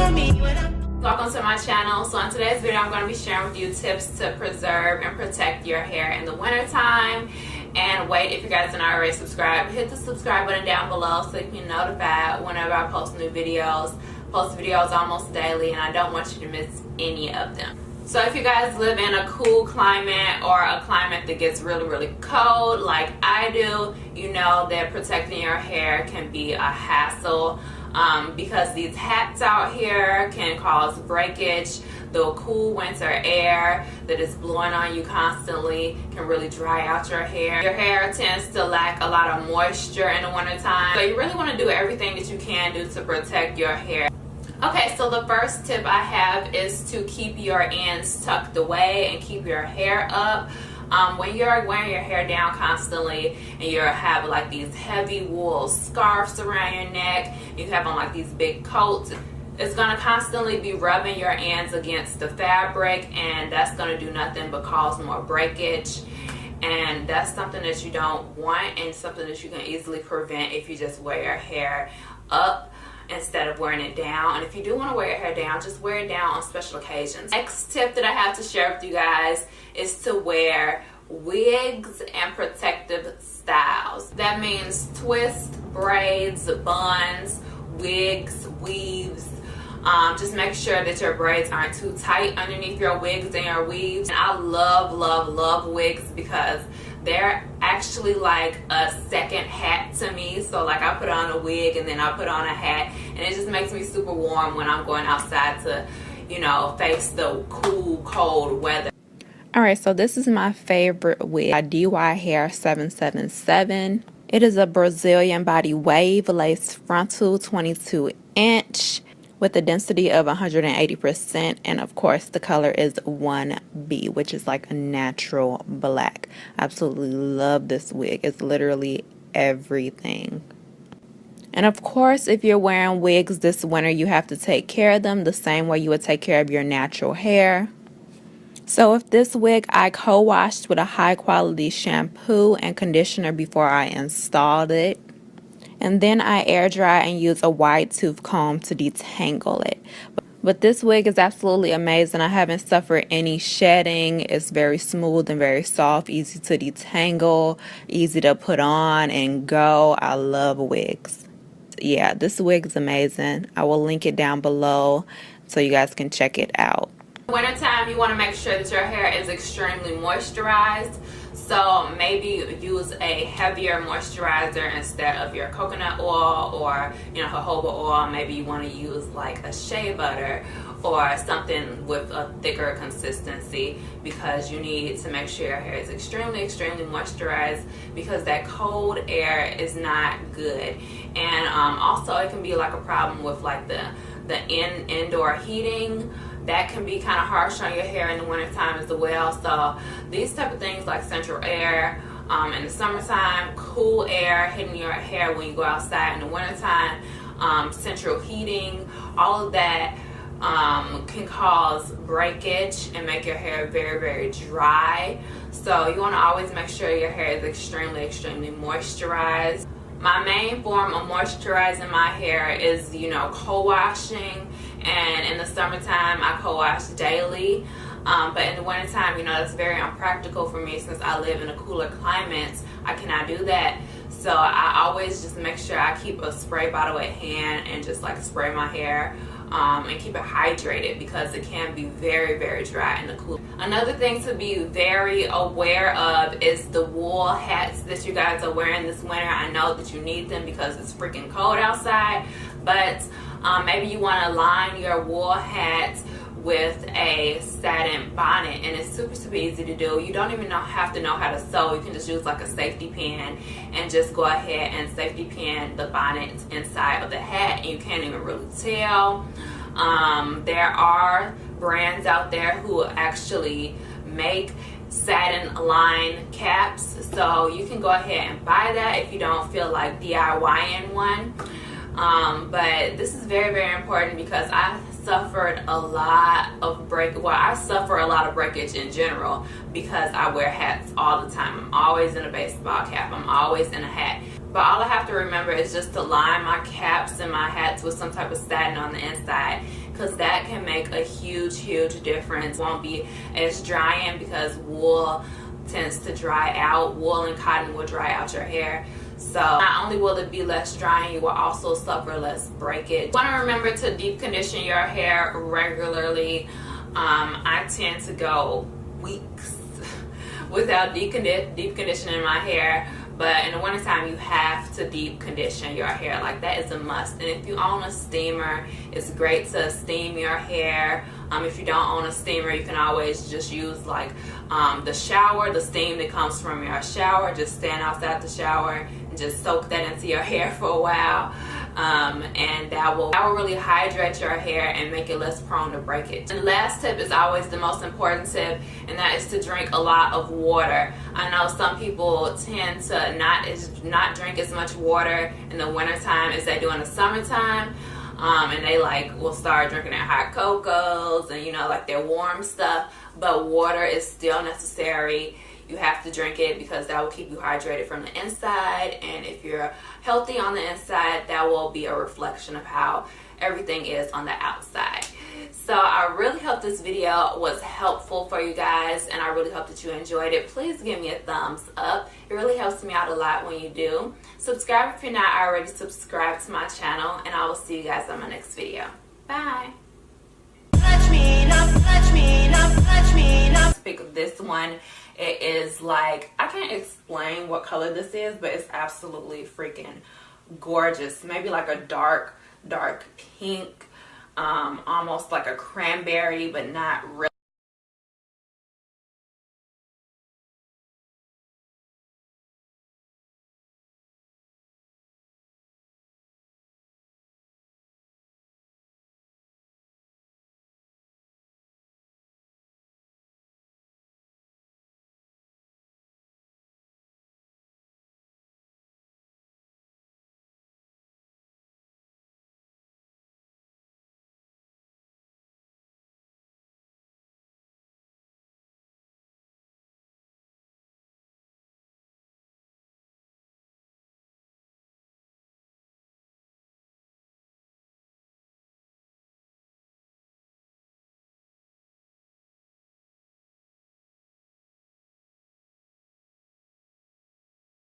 Welcome to my channel. So in today's video, I'm going to be sharing with you tips to preserve and protect your hair in the winter time. And wait, if you guys are not already subscribed, hit the subscribe button down below so you can be notified whenever I post new videos. Post videos almost daily, and I don't want you to miss any of them. So if you guys live in a cool climate or a climate that gets really cold like I do, you know that protecting your hair can be a hassle. Because these hats out here can cause breakage. The cool winter air that is blowing on you constantly can really dry out your hair. Your hair tends to lack a lot of moisture in the wintertime, so you really want to do everything that you can do to protect your hair. Okay, so the first tip I have is to keep your ends tucked away and keep your hair up. When you're wearing your hair down constantly and you have like these heavy wool scarves around your neck, you have on like these big coats, it's going to constantly be rubbing your ends against the fabric, and that's going to do nothing but cause more breakage. And that's something that you don't want, and something that you can easily prevent if you just wear your hair up instead of wearing it down. And if you do want to wear your hair down, just wear it down on special occasions. Next tip that I have to share with you guys is to wear wigs and protective styles. That means twists, braids, buns, wigs, weaves. Just make sure that your braids aren't too tight underneath your wigs and your weaves. And I love wigs because they're actually like a second hat to me. So like I put on a wig and then I put on a hat, and it just makes me super warm when I'm going outside to, you know, face the cool, cold weather. Alright, so this is my favorite wig by Dyhair777. It is a Brazilian body wave lace frontal 22-inch with a density of 180%, and of course the color is 1B, which is like a natural black. Absolutely love this wig. It's literally everything. And of course, if you're wearing wigs this winter, you have to take care of them the same way you would take care of your natural hair. So if this wig I co-washed with a high quality shampoo and conditioner before I installed it, and then I air dry and use a wide tooth comb to detangle it. But this wig is absolutely amazing. I haven't suffered any shedding. It's very smooth and very soft, easy to detangle, easy to put on and go. I love wigs. Yeah, this wig is amazing. I will link it down below so you guys can check it out. Wintertime, you want to make sure that your hair is extremely moisturized. So maybe use a heavier moisturizer instead of your coconut oil or, you know, jojoba oil. Maybe you want to use like a shea butter or something with a thicker consistency, because you need to make sure your hair is extremely moisturized, because that cold air is not good. And also it can be like a problem with like the indoor heating. That can be kind of harsh on your hair in the wintertime as well. So these type of things like central air in the summertime, cool air hitting your hair when you go outside in the wintertime, central heating, all of that can cause breakage and make your hair very dry. So you want to always make sure your hair is extremely moisturized. My main form of moisturizing my hair is, you know, co-washing. And in the summertime, I co-wash daily. But in the wintertime, you know, that's very unpractical for me since I live in a cooler climate. I cannot do that. So I always just make sure I keep a spray bottle at hand and just like spray my hair and keep it hydrated, because it can be very dry in the cool. Another thing to be very aware of is the wool hats that you guys are wearing this winter. I know that you need them because it's freaking cold outside, but maybe you want to line your wool hats with a satin bonnet, and it's super easy to do. You don't even have to know how to sew. You can just use like a safety pin and just go ahead and safety pin the bonnet inside of the hat, and you can't even really tell. There are brands out there who actually make satin line caps, so you can go ahead and buy that if you don't feel like DIYing one. But this is very important because I suffered a lot of I suffer a lot of breakage in general because I wear hats all the time. I'm always in a baseball cap. I'm always in a hat. But all I have to remember is just to line my caps and my hats with some type of satin on the inside, because that can make a huge difference. It won't be as drying because wool tends to dry out. Wool and cotton will dry out your hair. So not only will it be less drying, you will also suffer less breakage. You want to remember to deep condition your hair regularly. I tend to go weeks without deep conditioning my hair. But in the wintertime, you have to deep condition your hair. Like, that is a must. And if you own a steamer, it's great to steam your hair. If you don't own a steamer, you can always just use like the shower, the steam that comes from your shower. Just stand outside the shower and just soak that into your hair for a while. And that will really hydrate your hair and make it less prone to breakage. And the last tip is always the most important tip, and that is to drink a lot of water. I know some people tend to not drink as much water in the wintertime as they do in the summertime. And they will start drinking their hot cocos and their warm stuff, but water is still necessary. You have to drink it because that will keep you hydrated from the inside, and if you're healthy on the inside, that will be a reflection of how everything is on the outside. So I really hope this video was helpful for you guys, and I really hope that you enjoyed it. Please give me a thumbs up. It really helps me out a lot when you do. Subscribe if you're not already subscribed to my channel, and I will see you guys on my next video. Bye. Touch me, not touch me, not touch me, not. Pick this one. It is like, I can't explain what color this is, but it's absolutely freaking gorgeous. Maybe like a dark pink, almost like a cranberry, but not really.